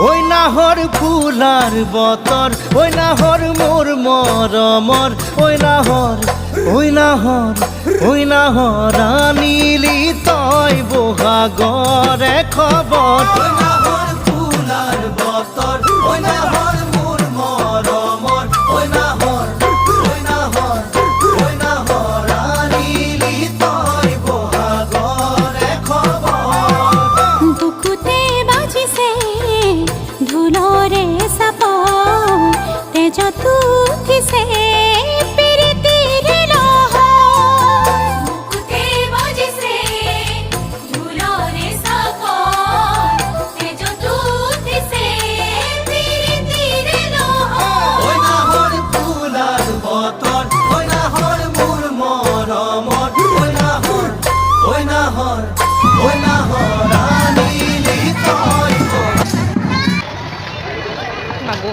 ওই নাহর ফুলার বতর, ওই নাহর মোর মরমর, ওই নাহর, ওই নাহর, ওই নাহর আনিলি তই বহাগরে খবর। ওই নাহর ফুলার বতর, ওই নাহর মোর মরমর, ওই নাহর, ওই নাহর, ওই নাহর আনিলি তই বহাগরে খবর। বুকুতে বাজিছে ঢোলৰে চাপ, তেজ উঠিছে প্ৰীতিৰ লহৰ। বুকুতে বাজিছে ঢোলৰে চাপ, তেজ উঠিছে প্ৰীতিৰ লহৰ। ওই নাহর ফুলার বতর, ওই নাহর মোর মরমর, ওই নাহর, ওই নাহর, ওই নাহর আনিলি তই। মাগো